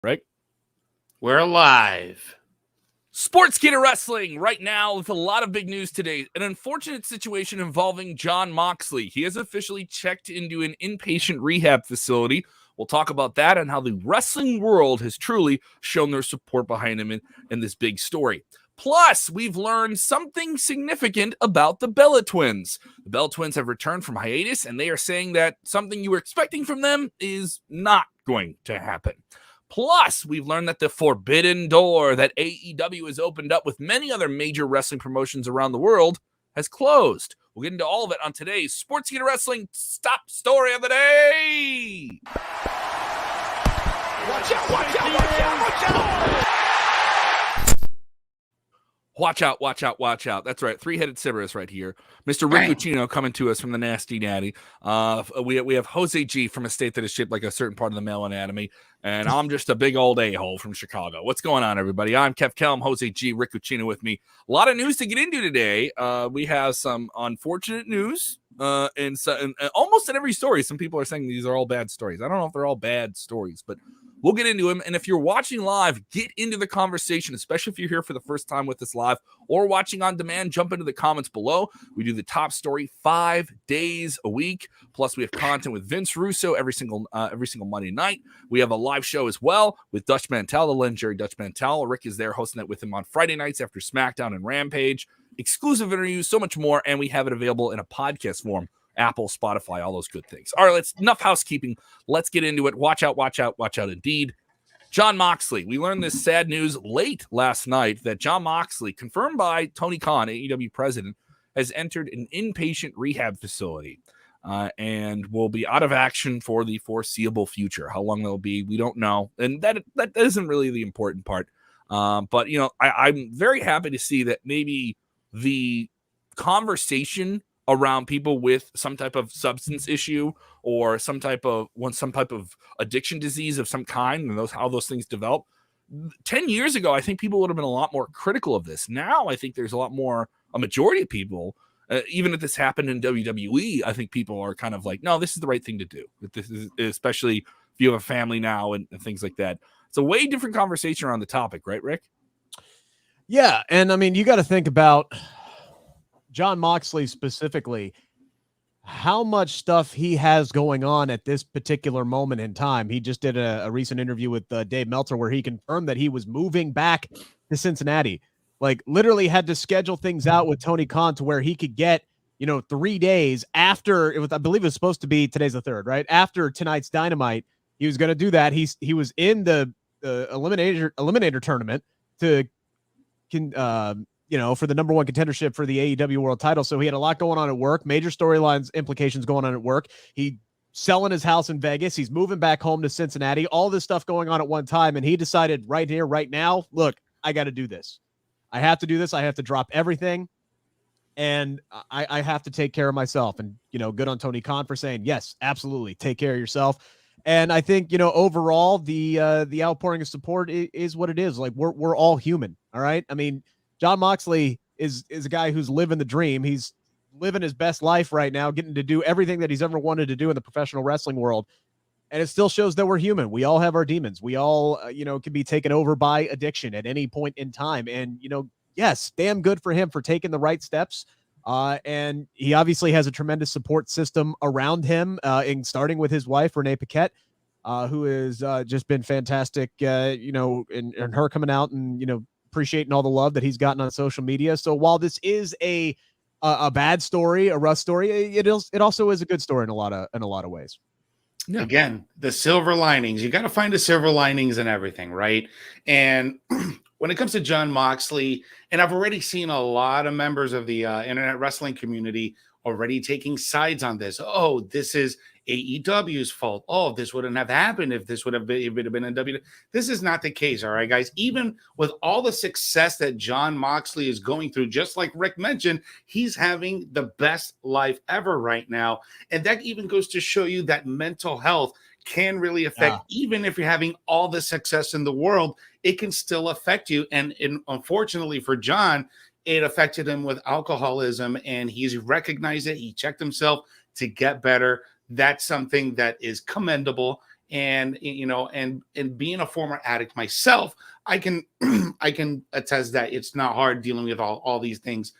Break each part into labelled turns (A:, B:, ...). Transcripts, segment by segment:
A: Right?
B: We're alive.
A: Sportskeeda Wrestling right now with a lot of big news today. An unfortunate situation involving Jon Moxley. He has officially checked into an inpatient rehab facility. We'll talk about that and how the wrestling world has truly shown their support behind him in this big story. Plus, we've learned something significant about the Bella Twins. The Bella Twins have returned from hiatus, and they are saying that something you were expecting from them is not going to happen. Plus, we've learned that the forbidden door that AEW has opened up with many other major wrestling promotions around the world has closed. We'll get into all of it on today's Sportskeeda Wrestling Top Story of the Day. Watch out, watch out, watch out, watch out! Watch out, watch out, watch out. That's right. Three-headed Cerberus right here. Mr. Rick Uccino coming to us from the Nasty Natty. We have Jose G from a state that is shaped like a certain part of the male anatomy. And I'm just a big old a-hole from Chicago. What's going on, everybody? I'm Kev Kelm, Jose G, Rick Uccino with me. A lot of news to get into today. We have some unfortunate news. And almost in every story, some people are saying these are all bad stories. I don't know if they're all bad stories, but we'll get into them. And if you're watching live, get into the conversation, especially if you're here for the first time with us live or watching on demand. Jump into the comments below. We do the top story 5 days a week. Plus, we have content with Vince Russo every single Monday night. We have a live show as well with Dutch Mantel, the legendary Dutch Mantel. Rick is there hosting it with him on Friday nights after SmackDown and Rampage. Exclusive interviews, so much more. And we have it available in a podcast form. Apple, Spotify, all those good things. All right, enough housekeeping. Let's get into it. Watch out, watch out, watch out indeed. Jon Moxley. We learned this sad news late last night that Jon Moxley, confirmed by Tony Khan, AEW president, has entered an inpatient rehab facility and will be out of action for the foreseeable future. How long that'll be, we don't know. And that isn't really the important part. But, you know, I'm very happy to see that maybe the conversation around people with some type of substance issue or some type of addiction disease of some kind, and how those things develop. 10 years ago, I think people would have been a lot more critical of this. Now, I think there's a majority of people, even if this happened in WWE, I think people are kind of like, no, this is the right thing to do. This is, especially if you have a family now and things like that. It's a way different conversation around the topic, right, Rick?
C: Yeah, and I mean, you got to think about Jon Moxley specifically, how much stuff he has going on at this particular moment in time. He just did a recent interview with Dave Meltzer where he confirmed that he was moving back to Cincinnati, like literally had to schedule things out with Tony Khan to where he could get, 3 days after it was, I believe it was supposed to be, today's the 3rd, right? After tonight's Dynamite, he was going to do that. He was in the eliminator tournament to for the number 1 contendership for the AEW world title. So he had a lot going on at work, major storylines, implications going on at work. He selling his house in Vegas. He's moving back home to Cincinnati, all this stuff going on at one time. And he decided right here, right now, look, I got to do this. I have to do this. I have to drop everything. And I have to take care of myself. And, good on Tony Khan for saying, yes, absolutely. Take care of yourself. And I think, overall, the outpouring of support is what it is. Like we're all human. All right. I mean, Jon Moxley is a guy who's living the dream. He's living his best life right now, getting to do everything that he's ever wanted to do in the professional wrestling world. And it still shows that we're human. We all have our demons. We all, can be taken over by addiction at any point in time. And, yes, damn good for him for taking the right steps. And he obviously has a tremendous support system around him, starting with his wife, Renee Paquette, who has just been fantastic, and her coming out and, appreciating all the love that he's gotten on social media. So while this is a bad story, a rough story, it also is a good story in a lot of ways.
B: Yeah. Again, the silver linings. You got to find the silver linings in everything, right? And when it comes to Jon Moxley, and I've already seen a lot of members of the internet wrestling community already taking sides on this. Oh, this is AEW's fault. Oh, this wouldn't have happened if it would have been in WWE. This is not the case, all right, guys? Even with all the success that Jon Moxley is going through, just like Rick mentioned, he's having the best life ever right now. And that even goes to show you that mental health can really affect, even if you're having all the success in the world, it can still affect you. And unfortunately for Jon, it affected him with alcoholism, and he's recognized it. He checked himself to get better. That's something that is commendable. And and being a former addict myself, I can I can attest that it's not hard dealing with all these things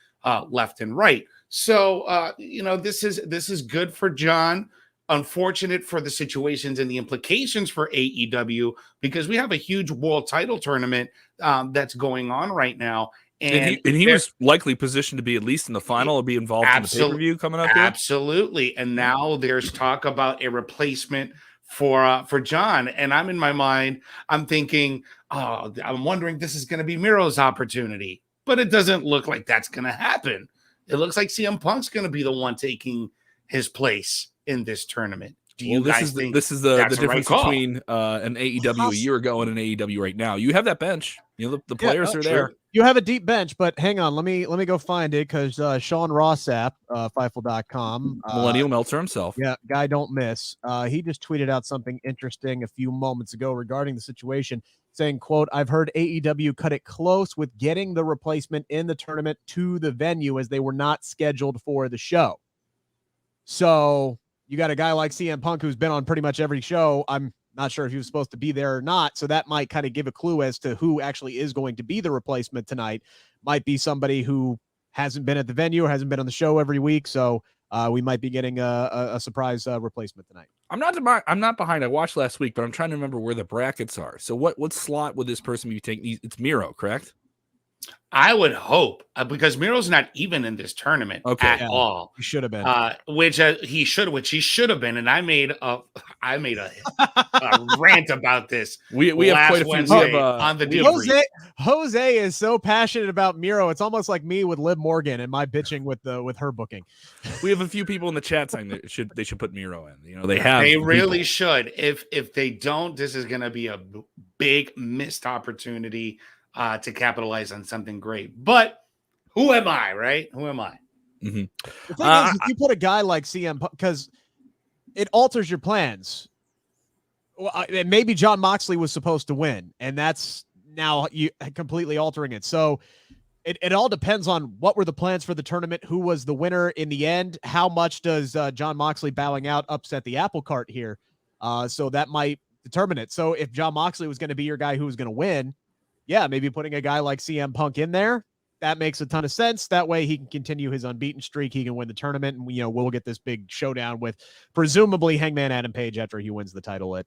B: left and right. So this is good for Jon. Unfortunate for the situations and the implications for AEW, because we have a huge world title tournament that's going on right now.
A: And he was likely positioned to be at least in the final or be involved in the pay-per-view coming up.
B: Absolutely. And now there's talk about a replacement for Jon. And I'm in my mind, I'm thinking, I'm wondering this is going to be Miro's opportunity. But it doesn't look like that's going to happen. It looks like CM Punk's going to be the one taking his place in this tournament.
A: This is the difference between an AEW a year ago and an AEW right now. You have that bench. The players are there.
C: You have a deep bench, but hang on. Let me go find it, because Sean Rossap, Fightful.com,
A: Millennial Meltzer himself.
C: Yeah, guy don't miss. He just tweeted out something interesting a few moments ago regarding the situation, saying, quote, "I've heard AEW cut it close with getting the replacement in the tournament to the venue, as they were not scheduled for the show." So you got a guy like CM Punk who's been on pretty much every show. I'm not sure if he was supposed to be there or not. So that might kind of give a clue as to who actually is going to be the replacement tonight. Might be somebody who hasn't been at the venue or hasn't been on the show every week. So we might be getting a surprise replacement tonight.
A: I'm not behind. I watched last week, but I'm trying to remember where the brackets are. So what slot would this person be taking? It's Miro, correct?
B: I would hope, because Miro's not even in this tournament at all.
C: He should have been,
B: which he should have been. And I made a rant about this.
A: We have quite a few
B: on the deal.
C: Jose is so passionate about Miro. It's almost like me with Liv Morgan and my bitching with her booking.
A: We have a few people in the chat saying that they should put Miro in.
B: They really should. If they don't, this is going to be a big missed opportunity to capitalize on something great. But who am I, right? Who am I?
A: Mm-hmm.
C: The thing is, if you put a guy like CM Punk, because it alters your plans. Well, maybe Jon Moxley was supposed to win, and that's now you completely altering it. So it all depends on what were the plans for the tournament, who was the winner in the end, how much does Jon Moxley bowing out upset the apple cart here. So that might determine it. So if Jon Moxley was going to be your guy who was going to win, yeah, maybe putting a guy like CM Punk in there, that makes a ton of sense. That way he can continue his unbeaten streak. He can win the tournament, and we'll get this big showdown with presumably Hangman Adam Page after he wins the title at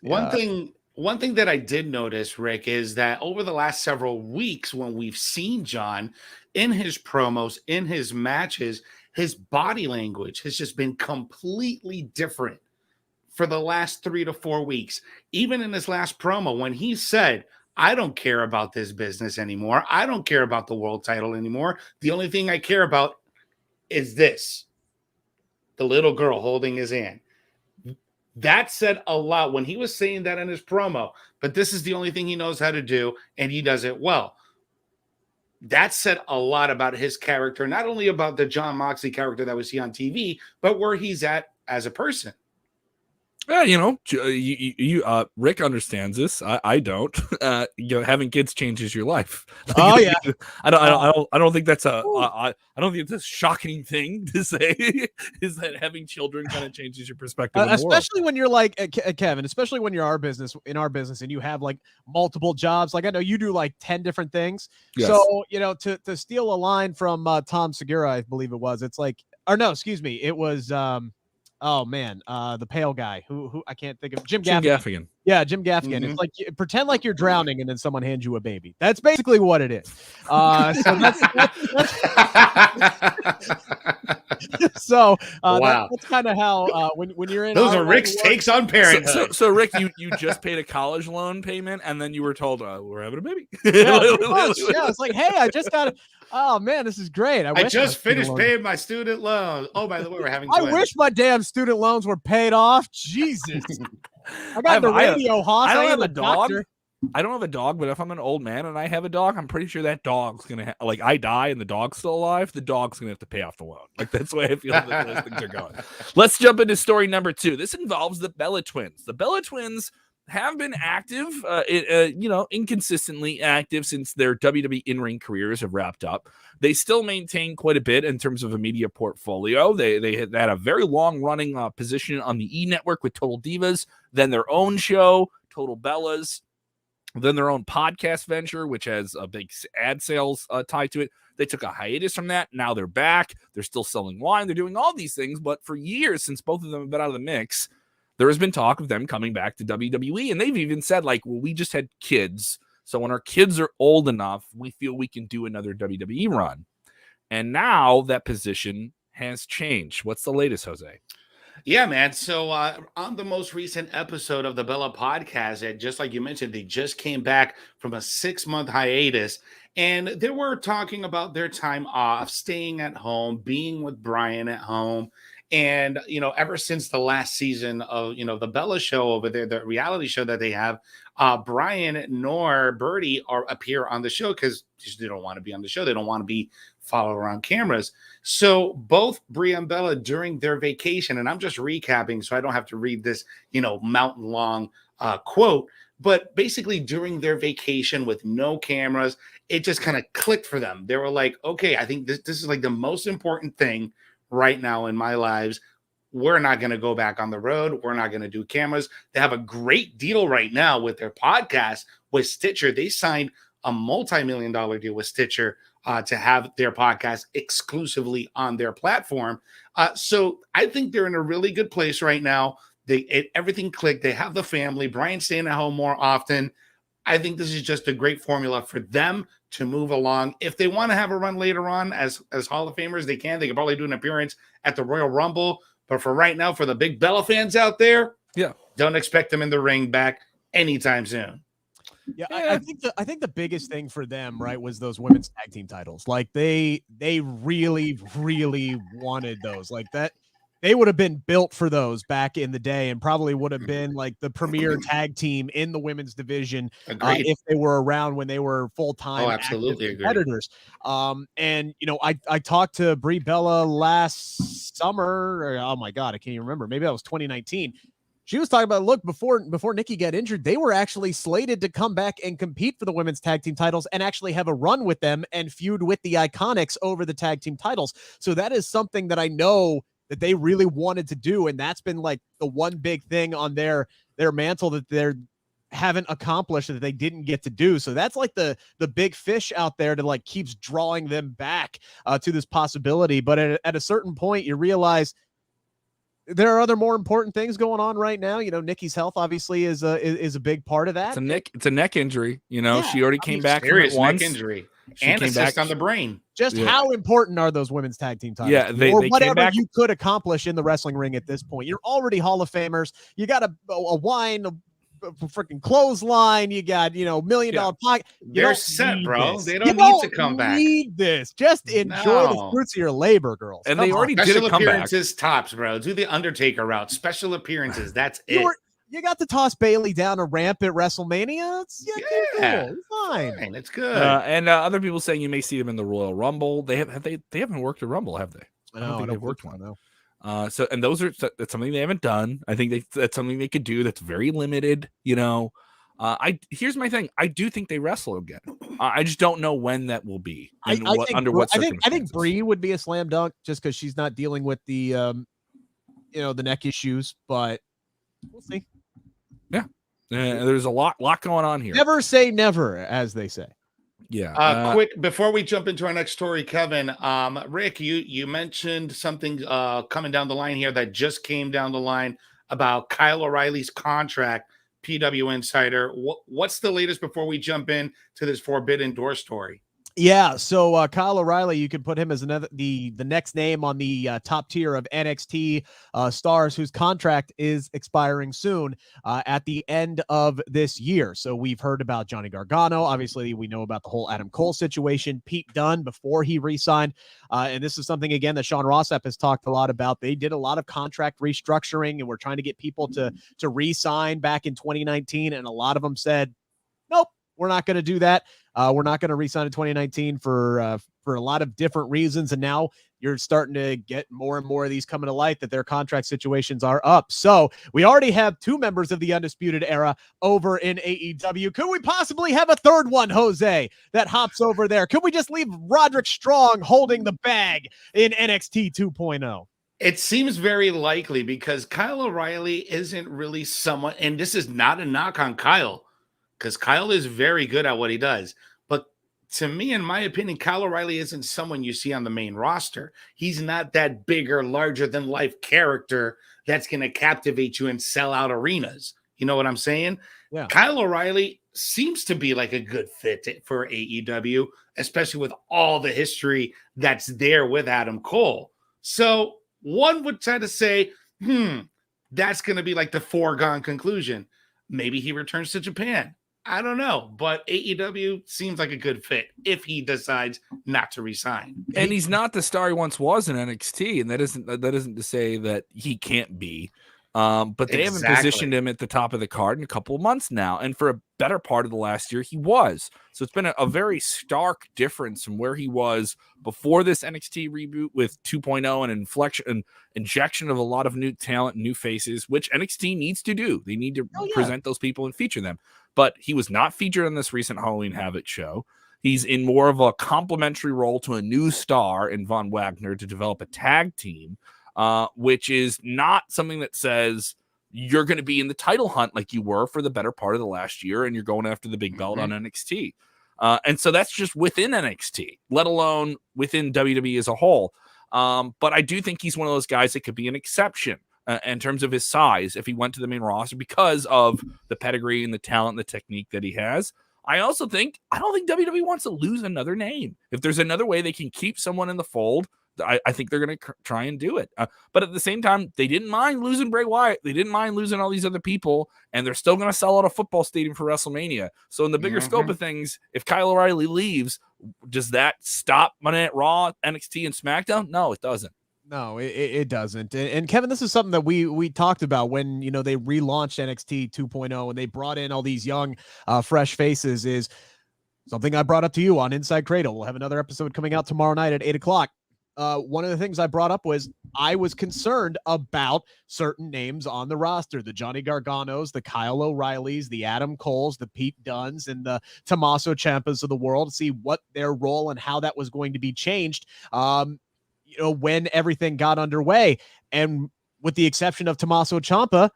B: One thing that I did notice, Rick, is that over the last several weeks, when we've seen Jon in his promos, in his matches, his body language has just been completely different for the last 3 to 4 weeks. Even in his last promo, when he said, "I don't care about this business anymore. I don't care about the world title anymore. The only thing I care about is this." The little girl holding his hand. That said a lot when he was saying that in his promo, but this is the only thing he knows how to do, and he does it well. That said a lot about his character, not only about the Jon Moxley character that we see on TV, but where he's at as a person.
A: Yeah, Rick understands this. I don't. Having kids changes your life.
C: Oh yeah.
A: I don't think that's I don't think it's a shocking thing to say. Is that having children kind of changes your perspective,
C: especially when you're like Kevin. Especially when you're in our business, and you have like multiple jobs. Like I know you do like 10 different things. Yes. So to steal a line from Tom Segura, I believe it was. It's like, or no, excuse me, it was. Oh man, the pale guy who I can't think of. Jim Gaffigan. Yeah, Jim Gaffigan. Mm-hmm. It's like pretend like you're drowning and then someone hands you a baby. That's basically what it is. So that's kind of how when you're in.
B: Those are Rick's takes on parenthood.
A: So Rick, you just paid a college loan payment and then you were told we're having a baby.
C: Yeah, it's like, hey, I just got. Oh man, this is great.
B: I just finished paying my student loans. Oh, by the way, we're having twins.
C: I wish my damn student loans were paid off. Jesus. I got the radio Hoss.
A: I don't have a dog. I don't have a dog, but if I'm an old man and I have a dog, I'm pretty sure that dog's gonna I die and the dog's still alive. The dog's gonna have to pay off the loan. Like that's the way I feel that those things are going. Let's jump into story number 2. This involves the Bella Twins. The Bella Twins have been active, inconsistently active since their WWE in-ring careers have wrapped up. They still maintain quite a bit in terms of a media portfolio. They had a very long-running position on the E! Network with Total Divas, then their own show, Total Bellas, then their own podcast venture, which has a big ad sales tied to it. They took a hiatus from that. Now they're back. They're still selling wine. They're doing all these things. But for years, since both of them have been out of the mix, there has been talk of them coming back to WWE. And they've even said, like, well, we just had kids. So when our kids are old enough, we feel we can do another WWE run. And now that position has changed. What's the latest, Jose?
B: Yeah, man. So on the most recent episode of the Bella podcast, just like you mentioned, they just came back from a 6-month hiatus, and they were talking about their time off, staying at home, being with Brian at home. And, ever since the last season of, the Bella show over there, the reality show that they have, Brian nor Birdie appear on the show because they don't want to be on the show. They don't want to be followed around cameras. So both Brie and Bella during their vacation, and I'm just recapping so I don't have to read this, mountain long quote, but basically during their vacation with no cameras, it just kind of clicked for them. They were like, okay, I think this is like the most important thing right now in my lives. We're not going to go back on the road. We're not going to do cameras. They have a great deal right now with their podcast with Stitcher. They signed a multi-million-dollar deal with Stitcher to have their podcast exclusively on their platform. So I think they're in a really good place right now. Everything clicked. They have the family. Brian's staying at home more often. I think this is just a great formula for them to move along. If they want to have a run later on as Hall of Famers, they can. They can probably do an appearance at the Royal Rumble. But for right now, for the big Bella fans out there, don't expect them in the ring back anytime soon.
C: Yeah, I think the biggest thing for them, right, was those women's tag team titles. Like they really, really wanted those. Like that, they would have been built for those back in the day, and probably would have been like the premier tag team in the women's division if they were around when they were full-time
B: absolutely
C: competitors. And I talked to Brie Bella last summer. Oh my God, I can't even remember. Maybe that was 2019. She was talking about, look, before Nikki got injured, they were actually slated to come back and compete for the women's tag team titles and actually have a run with them and feud with the Iconics over the tag team titles. So that is something that I know that they really wanted to do. And that's been like the one big thing on their mantle that they haven't accomplished, that they didn't get to do. So that's like the big fish out there that like keeps drawing them back to this possibility. But at a certain point, you realize there are other more important things going on right now. Nikki's health obviously is a big part of that.
A: It's a neck injury. She already came back from it once.
B: Neck injury. And a cyst on the brain.
C: Just how important are those women's tag team titles?
A: Yeah, they
C: whatever
A: came back.
C: You could accomplish in the wrestling ring at this point. You're already Hall of Famers. You got a wine, a freaking clothesline. You got $1 million pocket.
B: They're set, bro. They don't need to come back.
C: Need this. Just enjoy the fruits of your labor, girls.
A: And they already did a comeback.
B: Special appearances tops, bro. Do the Undertaker route. Special appearances. That's it.
C: You got to toss Bailey down a ramp at WrestleMania. It's fine.
B: It's good.
A: And other people saying you may see them in the Royal Rumble. They haven't worked a Rumble, have they?
C: I don't think they've worked one.
A: No. That's something they haven't done. I think that's something they could do. That's very limited. Here's my thing. I do think they wrestle again. I just don't know when that will be. Under what circumstances.
C: I think Brie would be a slam dunk just because she's not dealing with the the neck issues. But we'll see.
A: Yeah, there's a lot going on here.
C: Never say never, as they say.
A: Yeah.
B: Quick before we jump into our next story, Kevin. Rick, you mentioned something coming down the line here that just came down the line about Kyle O'Reilly's contract. PW Insider. What's the latest before we jump in to this Forbidden Door story?
C: Yeah, so Kyle O'Reilly, you could put him as the next name on the top tier of NXT stars whose contract is expiring soon at the end of this year. So we've heard about Johnny Gargano. Obviously, we know about the whole Adam Cole situation. Pete Dunne before he re-signed. And this is something, again, that Sean Rossap has talked a lot about. They did a lot of contract restructuring, and we're trying to get people to re-sign back in 2019. And a lot of them said, nope, we're not going to do that. We're not going to re-sign in 2019 for a lot of different reasons. And now you're starting to get more and more of these coming to light that their contract situations are up. So we already have 2 members of the Undisputed Era over in AEW. Could we possibly have a third one, Jose, that hops over there? Could we just leave Roderick Strong holding the bag in NXT 2.0?
B: It seems very likely because Kyle O'Reilly isn't really someone, and this is not a knock on Kyle, because Kyle is very good at what he does. But to me, in my opinion, Kyle O'Reilly isn't someone you see on the main roster. He's not that bigger, larger than life character that's going to captivate you and sell out arenas. You know what I'm saying?
C: Yeah.
B: Kyle O'Reilly seems to be like a good fit for AEW, especially with all the history that's there with Adam Cole. So one would try to say, that's going to be like the foregone conclusion. Maybe he returns to Japan. I don't know, but AEW seems like a good fit if he decides not to resign.
A: And he's not the star he once was in NXT, and that isn't to say that he can't be. But they haven't positioned him at the top of the card in a couple of months now, and for a better part of the last year, he was. So it's been a very stark difference from where he was before this NXT reboot with 2.0 and injection of a lot of new talent and new faces, which NXT needs to do. They need to present those people and feature them. But he was not featured in this recent Halloween Havoc show. He's in more of a complementary role to a new star in Von Wagner to develop a tag team, which is not something that says you're going to be in the title hunt like you were for the better part of the last year, and you're going after the big belt on NXT. And so that's just within NXT, let alone within WWE as a whole. But I do think he's one of those guys that could be an exception in terms of his size if he went to the main roster because of the pedigree and the talent and the technique that he has. I don't think WWE wants to lose another name. If there's another way they can keep someone in the fold, I think they're going to try and do it. But at the same time, they didn't mind losing Bray Wyatt. They didn't mind losing all these other people, and they're still going to sell out a football stadium for WrestleMania. So in the bigger scope of things, if Kyle O'Reilly leaves, does that stop Monday Night Raw, NXT, and SmackDown? No, it doesn't.
C: No, it doesn't. And Kevin, this is something that we talked about when, they relaunched NXT 2.0 and they brought in all these young, fresh faces. Is something I brought up to you on Inside Cradle. We'll have another episode coming out tomorrow night at 8:00. One of the things I brought up was I was concerned about certain names on the roster, the Johnny Garganos, the Kyle O'Reillys, the Adam Coles, the Pete Dunnes, and the Tommaso Ciampas of the world, see what their role and how that was going to be changed. When everything got underway. And with the exception of Tommaso Ciampa,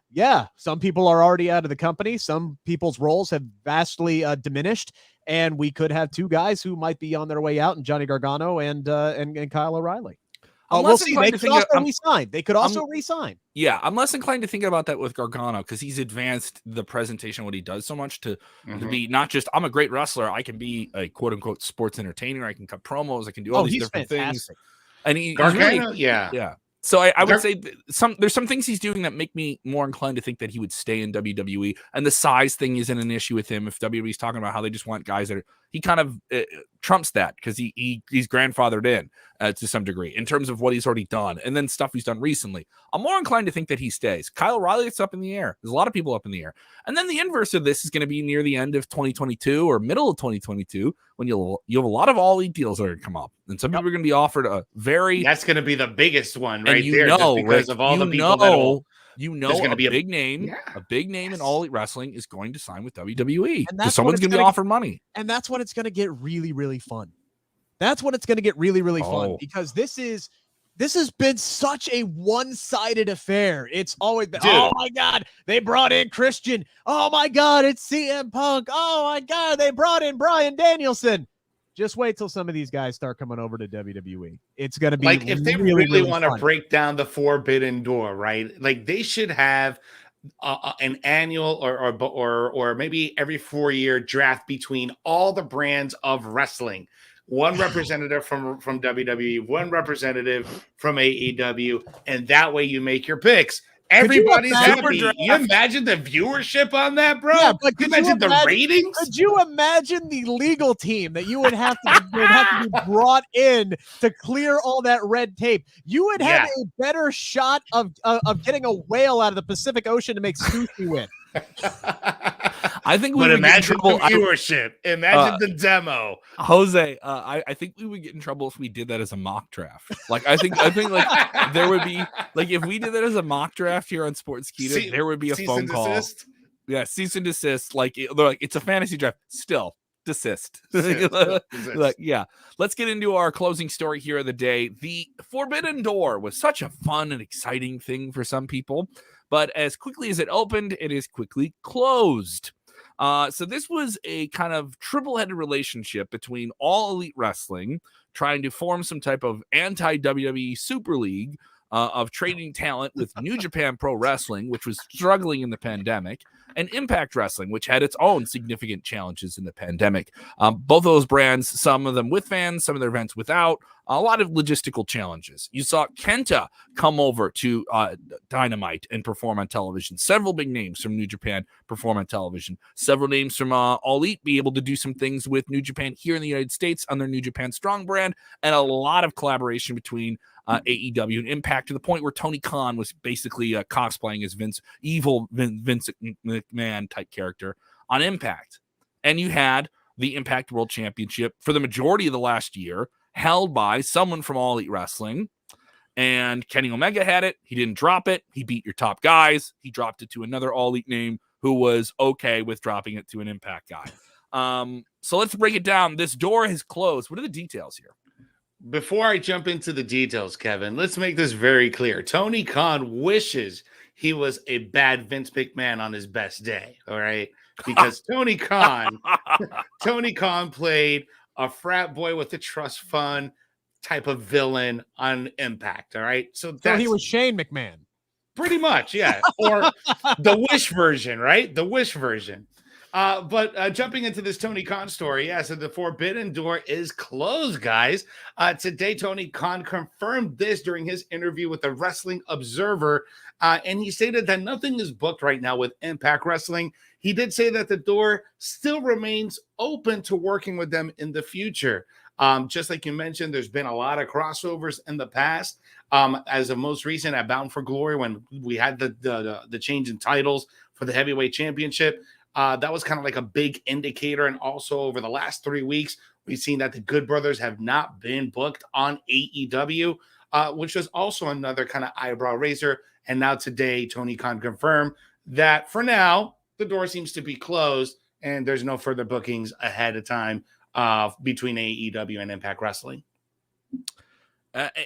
C: some people are already out of the company. Some people's roles have vastly diminished, and we could have 2 guys who might be on their way out, and Johnny Gargano and Kyle O'Reilly. We'll see. They could also resign. They could also resign.
A: Yeah, I'm less inclined to think about that with Gargano because he's advanced the presentation, what he does so much to be not just, I'm a great wrestler. I can be a quote unquote sports entertainer. I can cut promos. I can do all these different things. And he's
B: Gargano,
A: really, yeah. So I would say there's some things he's doing that make me more inclined to think that he would stay in WWE. And the size thing isn't an issue with him. If WWE's talking about how they just want guys that he kind of trumps that because he's grandfathered in to some degree in terms of what he's already done and then stuff he's done recently. I'm more inclined to think that he stays. Kyle O'Reilly, it's up in the air. There's a lot of people up in the air. And then the inverse of this is going to be near the end of 2022 or middle of 2022 when you'll have a lot of all elite deals that are going to come up. And some people are going to be offered a very...
B: That's going to be the biggest one right there.
A: Just
B: because of all the people
A: there's going to be a big name. A big name in All Elite Wrestling is going to sign with WWE. And someone's going to be offered money.
C: And that's when it's going to get really, really fun. That's when it's going to get really, really fun because this has been such a one-sided affair. It's always been, oh my God, they brought in Christian. Oh my God, it's CM Punk. Oh my God, they brought in Bryan Danielson. Just wait till some of these guys start coming over to WWE. It's going to be
B: like if they really want to break down the forbidden door, right? Like they should have an annual or maybe every 4-year draft between all the brands of wrestling. One representative from WWE, one representative from AEW, and that way you make your picks. Everybody's happy. You imagine the viewership on that, bro?
C: Yeah, but
B: could you imagine the ratings?
C: Could you imagine the legal team that you would have to be brought in to clear all that red tape? You would have a better shot of getting a whale out of the Pacific Ocean to make sushi with.
A: I think we
B: But
A: would get in
B: imagine the
A: trouble.
B: viewership. Imagine the demo.
A: Jose, I think we would get in trouble if we did that as a mock draft. Like I think like there would be like if we did that as a mock draft here on Sportskeeda, there would be a phone call.
B: Desist?
A: Yeah, cease and desist. Like they're like it's a fantasy draft. Still desist. Like, yeah. Let's get into our closing story here of the day. The Forbidden Door was such a fun and exciting thing for some people, but as quickly as it opened, it is quickly closed. So this was a kind of triple-headed relationship between All Elite Wrestling trying to form some type of anti-WWE Super League of trading talent with New Japan Pro Wrestling, which was struggling in the pandemic, and Impact Wrestling, which had its own significant challenges in the pandemic. Both of those brands, some of them with fans, some of their events without, a lot of logistical challenges. You saw Kenta come over to Dynamite and perform on television. Several big names from New Japan perform on television. Several names from All Elite be able to do some things with New Japan here in the United States on their New Japan Strong brand, and a lot of collaboration between AEW and Impact, to the point where Tony Khan was basically cosplaying as Vince McMahon type character on Impact. And you had the Impact World Championship for the majority of the last year held by someone from All Elite Wrestling, and Kenny Omega had it. He didn't drop it. He beat your top guys. He dropped it to another All Elite name who was okay with dropping it to an Impact guy. So let's break it down. This door has closed. What are the details here?
B: Before I jump into the details, Kevin, let's make this very clear. Tony Khan wishes he was a bad Vince McMahon on his best day, all right? Because Tony Khan played a frat boy with a trust fund type of villain on Impact, all right? So
C: he was Shane McMahon.
B: Pretty much, yeah. Or the Wish version, right? The Wish version. But jumping into this Tony Khan story, yeah, so the Forbidden Door is closed, guys. Today, Tony Khan confirmed this during his interview with the Wrestling Observer, and he stated that nothing is booked right now with Impact Wrestling. He did say that the door still remains open to working with them in the future. Just like you mentioned, there's been a lot of crossovers in the past. As of most recent at Bound for Glory, when we had the change in titles for the heavyweight championship, that was kind of like a big indicator. And also over the last 3 weeks, we've seen that the Good Brothers have not been booked on AEW, which was also another kind of eyebrow raiser. And now today, Tony Khan confirmed that for now, the door seems to be closed and there's no further bookings ahead of time between AEW and Impact Wrestling.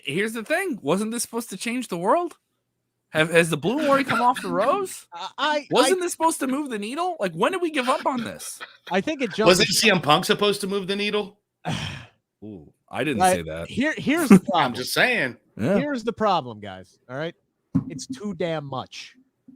A: Here's the thing. Wasn't this supposed to change the world? Has the blue already come off the rose? Wasn't this supposed to move the needle? Like, when did we give up on this?
C: I think it jumped.
B: Wasn't CM Punk supposed to move the needle?
A: Ooh, I didn't say that.
C: Here's the problem.
B: I'm just saying.
C: Yeah. Here's the problem, guys. All right. It's too damn much.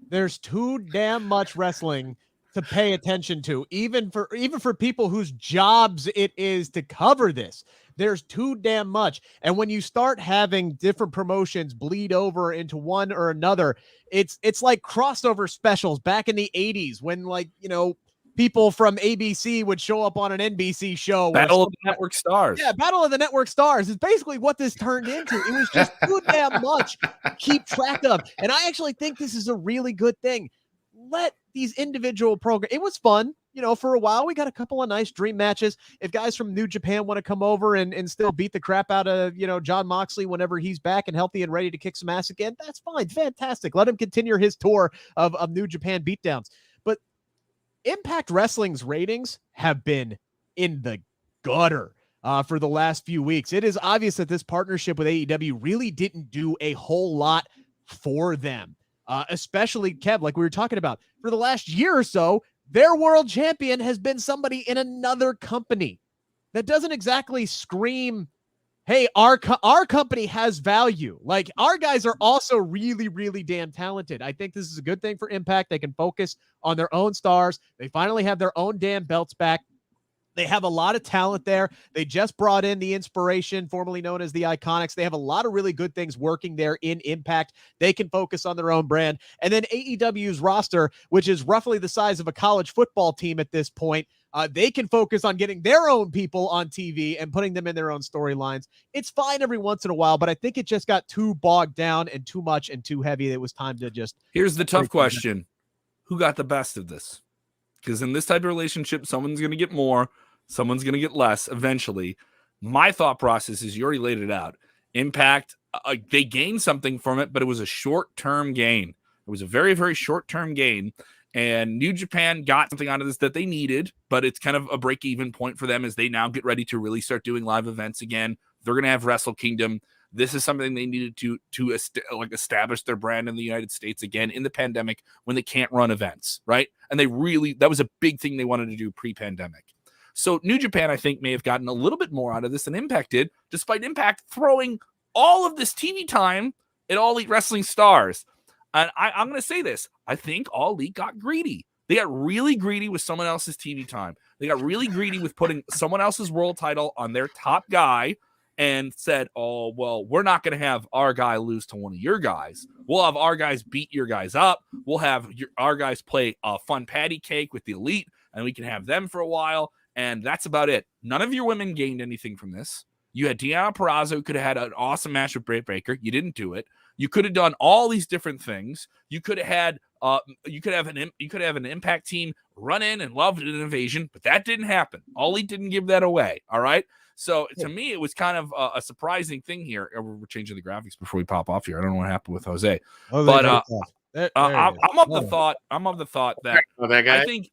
C: There's too damn much wrestling to pay attention to, even for people whose jobs it is to cover this. There's too damn much. And when you start having different promotions bleed over into one or another, it's like crossover specials back in the 80s when, like, you know, people from ABC would show up on an NBC show.
A: Battle of the Network Stars.
C: Yeah, Battle of the Network Stars is basically what this turned into. It was just too damn much to keep track of. And I actually think this is a really good thing. Let these individual programs. It was fun. You know, for a while, we got a couple of nice dream matches. If guys from New Japan want to come over and still beat the crap out of, you know, Jon Moxley whenever he's back and healthy and ready to kick some ass again, that's fine. Fantastic. Let him continue his tour of New Japan beatdowns. But Impact Wrestling's ratings have been in the gutter for the last few weeks. It is obvious that this partnership with AEW really didn't do a whole lot for them. Especially, Kev, like we were talking about, for the last year or so, their world champion has been somebody in another company. That doesn't exactly scream, hey, our company has value. Like, our guys are also really, really damn talented. I think this is a good thing for Impact. They can focus on their own stars. They finally have their own damn belts back. They have a lot of talent there. They just brought in the Inspiration, formerly known as the Iconics. They have a lot of really good things working there in Impact. They can focus on their own brand. And then AEW's roster, which is roughly the size of a college football team at this point, they can focus on getting their own people on TV and putting them in their own storylines. It's fine every once in a while, but I think it just got too bogged down and too much and too heavy. It was time to just...
A: Here's the tough question. Who got the best of this? because in this type of relationship, someone's going to get more, someone's going to get less eventually. My thought process is, you already laid it out. Impact, they gained something from it, but it was a short-term gain. It was a very, very short-term gain. And New Japan got something out of this that they needed, but it's kind of a break-even point for them as they now get ready to really start doing live events again. They're going to have Wrestle Kingdom. This is something they needed to establish their brand in the United States again in the pandemic when they can't run events, right? And that was a big thing they wanted to do pre-pandemic. So New Japan, I think, may have gotten a little bit more out of this than Impact did, despite Impact throwing all of this TV time at All Elite Wrestling stars. And I'm going to say this. I think All Elite got greedy. They got really greedy with someone else's TV time. They got really greedy with putting someone else's world title on their top guy and said, oh, well, we're not going to have our guy lose to one of your guys. We'll have our guys beat your guys up. We'll have our guys play a fun patty cake with the Elite, and we can have them for a while. And that's about it. None of your women gained anything from this. You had Deonna Purrazzo, who could have had an awesome match with Britt Baker. You didn't do it. You could have done all these different things. You could have had an Impact team run in and love an invasion, but that didn't happen. Ollie didn't give that away. All right. So to me, it was kind of a surprising thing here. We're changing the graphics before we pop off here. I don't know what happened with Jose, but I'm of the thought that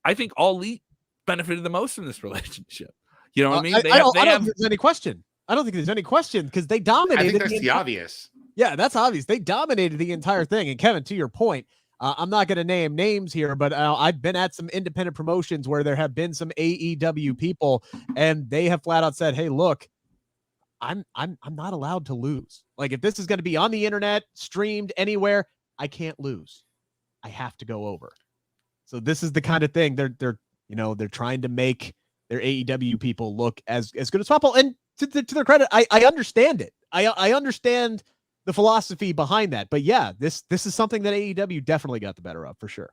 A: I think Ollie benefited the most from this relationship. You know what I mean?
C: I don't think there's any question. I don't think there's any question because they dominated.
B: I think that's the obvious.
C: Yeah, that's obvious. They dominated the entire thing. And Kevin, to your point, I'm not going to name names here, but I've been at some independent promotions where there have been some AEW people, and they have flat out said, "Hey, look, I'm not allowed to lose. Like, if this is going to be on the internet, streamed anywhere, I can't lose. I have to go over." So this is the kind of thing they're trying to make their AEW people look as good as possible. And to their credit, I understand it. I understand the philosophy behind that. But yeah, this is something that AEW definitely got the better of for sure.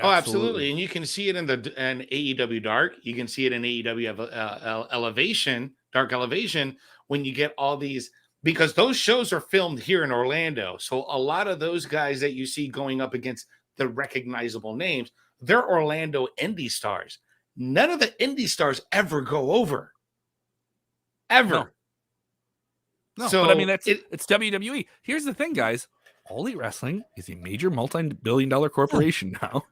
B: Oh, absolutely. And you can see it in AEW Dark. You can see it in AEW Elevation, Dark Elevation, when you get all these, because those shows are filmed here in Orlando. So a lot of those guys that you see going up against the recognizable names, they're Orlando indie stars. None of the indie stars ever go over. Ever.
A: No, so, but I mean, it's WWE. Here's the thing, guys. All Elite Wrestling is a major multi-billion-dollar corporation now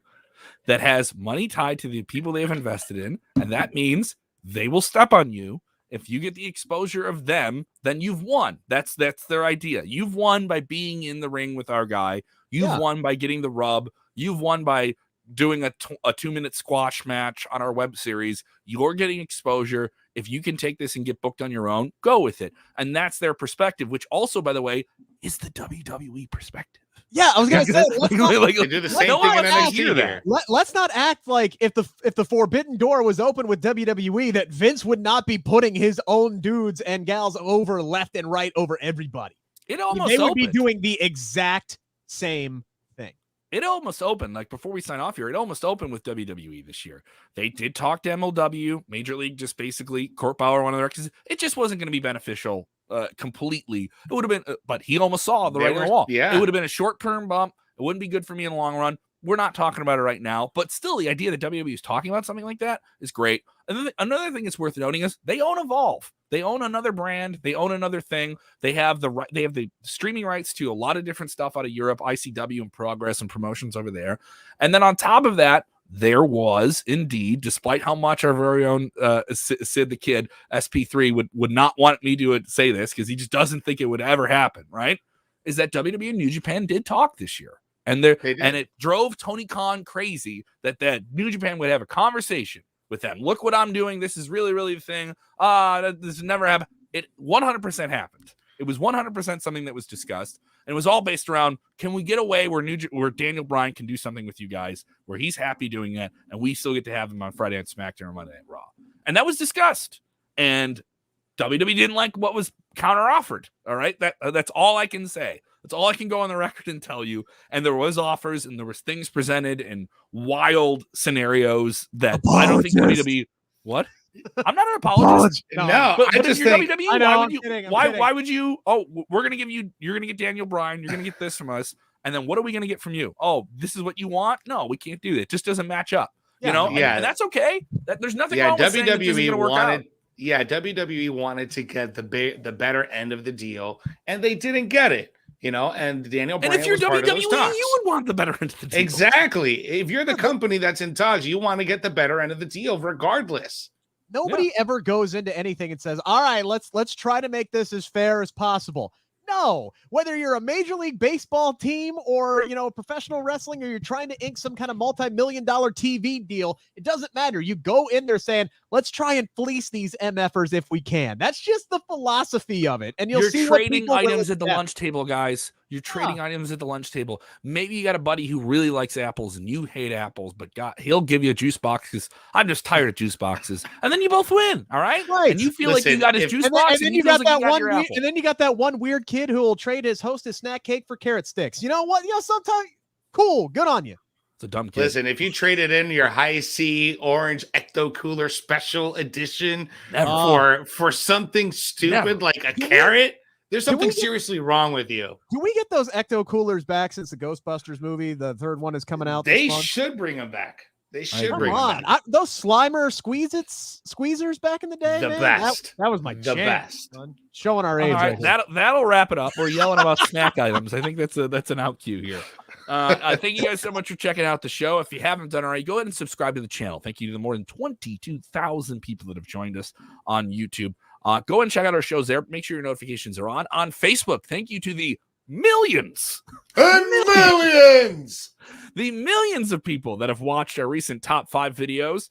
A: that has money tied to the people they have invested in, and that means they will step on you. If you get the exposure of them, then you've won. That's their idea. You've won by being in the ring with our guy. You've won by getting the rub. You've won by doing a 2-minute squash match on our web series. You're getting exposure. If you can take this and get booked on your own, go with it. And that's their perspective, which also, by the way, is the WWE perspective.
C: Yeah, I was going to say,
B: they do the same thing in NXT there.
C: Let's not act like if the forbidden door was open with WWE, that Vince would not be putting his own dudes and gals over left and right over everybody.
A: They would
C: be doing the exact same thing.
A: It almost opened, like before we sign off here, it almost opened with WWE this year. They did talk to MLW, Major League, just basically Court Bauer, one of the directors. It just wasn't going to be beneficial completely. It would have been, but he almost saw the writing on the wall.
B: Yeah.
A: It would have been a short-term bump. It wouldn't be good for me in the long run. We're not talking about it right now, but still the idea that WWE is talking about something like that is great. And then another thing that's worth noting is they own Evolve. They own another brand. They own another thing. They have the streaming rights to a lot of different stuff out of Europe, ICW and Progress and promotions over there. And then on top of that, there was indeed, despite how much our very own Sid the Kid, SP3 would not want me to say this because he just doesn't think it would ever happen, right? Is that WWE and New Japan did talk this year. And it drove Tony Khan crazy that New Japan would have a conversation with them. Look what I'm doing. This is really, really the thing. This never happened. It 100% happened. It was 100% something that was discussed. And it was all based around, can we get away where Daniel Bryan can do something with you guys, where he's happy doing that, and we still get to have him on Friday Night SmackDown or Monday Night Raw. And that was discussed. And WWE didn't like what was counter-offered. All right? That's all I can say. That's all I can go on the record and tell you. And there was offers and there was things presented and wild scenarios that I don't think WWE. What? I'm not an apologist.
B: No,
A: but
B: I just
A: if you're
B: think.
A: WWE, why would you? Oh, we're gonna give you. You're gonna get Daniel Bryan. You're gonna get this from us. And then what are we gonna get from you? Oh, this is what you want? No, we can't do that. It just doesn't match up. You know,
B: yeah.
A: and that's okay. There's nothing
B: Yeah,
A: wrong with saying that this isn't
B: WWE
A: going to work out.
B: wanted. Yeah, WWE wanted to get the better end of the deal, and they didn't get it. You know, and Daniel Bryan
A: And if you're
B: was part of those
A: WWE,
B: talks.
A: you would want the better end of the deal.
B: Exactly. If you're the company that's in talks, you want to get the better end of the deal, regardless.
C: Nobody ever goes into anything and says, all right, let's try to make this as fair as possible. No, whether you're a Major League Baseball team or, you know, professional wrestling, or you're trying to ink some kind of multi-million-dollar TV deal, it doesn't matter. You go in there saying, let's try and fleece these MFers if we can. That's just the philosophy of it. And you're
A: trading items at the lunch table, guys. You're trading items at the lunch table. Maybe you got a buddy who really likes apples and you hate apples, but he'll give you a juice box because I'm just tired of juice boxes. And then you both win. All right.
C: Right.
A: And you feel like you got his juice box.
C: And then you got that one. And then you got that one weird kid who will trade his hostess snack cake for carrot sticks. You know what? You know, sometimes cool. Good on you.
A: It's a dumb kid.
B: Listen, if you traded in your High C Orange Ecto Cooler Special Edition for something stupid like a carrot, there's something seriously wrong with you.
C: Do we get those Ecto Coolers back since the Ghostbusters movie? The third one is coming out.
B: They should bring them back. They should bring them back.
C: Those Slimer squeezers back in the day.
B: The
C: man,
B: best.
C: That was my
B: the best.
C: Son. Showing our age.
A: Right, that'll wrap it up. We're yelling about snack items. I think that's an out cue here. Thank you guys so much for checking out the show. If you haven't done already, go ahead and subscribe to the channel. Thank you to the more than 22,000 people that have joined us on YouTube. Go and check out our shows there. Make sure your notifications are on Facebook. Thank you to the millions
B: and millions,
A: the millions of people that have watched our recent top 5 videos.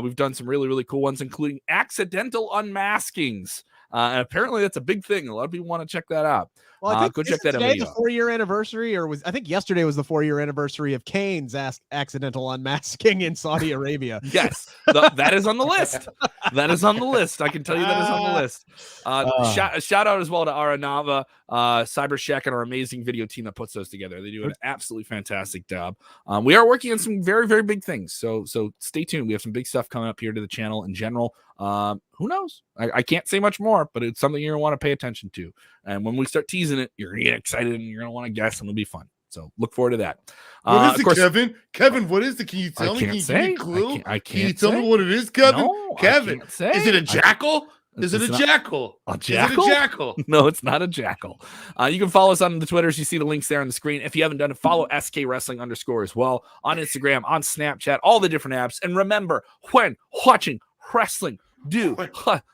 A: We've done some really, really cool ones, including accidental unmaskings. And apparently that's a big thing. A lot of people want to check that out.
C: Well, I think
A: go check that out.
C: The 4-year anniversary, I think yesterday was the 4-year anniversary of Kane's accidental unmasking in Saudi Arabia.
A: Yes, that is on the list. That is on the list. I can tell you that is on the list. Shout out as well to Aranava, Cybershack, and our amazing video team that puts those together. They do an absolutely fantastic job. We are working on some very, very big things. So stay tuned. We have some big stuff coming up here to the channel in general. Who knows? I can't say much more, but it's something you're going to want to pay attention to. And when we start teasing it, you're going to get excited and you're going to want to guess, and it'll be fun. So look forward to that.
B: What is it, Kevin? Kevin, what is it? Can you tell me? Can you give me a clue?
A: I can't
B: Can you tell me what it is, Kevin?
A: No,
B: Kevin, is it a jackal? Is it a jackal?
A: A jackal?
B: Is it a jackal?
A: No, it's not a jackal. You can follow us on the Twitters. You see the links there on the screen. If you haven't done it, follow SK Wrestling _ as well on Instagram, on Snapchat, all the different apps. And remember, when watching wrestling, do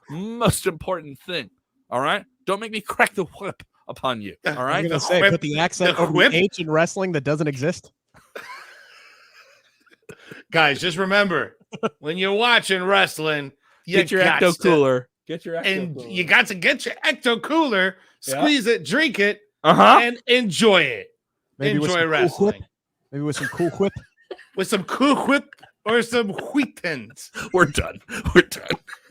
A: most important thing. All right? Don't make me crack the whip upon you. All right?
C: I'm going to say, put the accent over the H in wrestling that doesn't exist.
B: Guys, just remember, when you're watching wrestling,
A: get your Ecto Cooler. Get your Ecto Cooler.
B: You got to get your Ecto Cooler, squeeze it, drink it, and enjoy it.
C: Maybe
B: enjoy wrestling.
C: Cool maybe with some Cool Whip.
B: With some Cool Whip or some Wheatons.
A: We're done. We're done.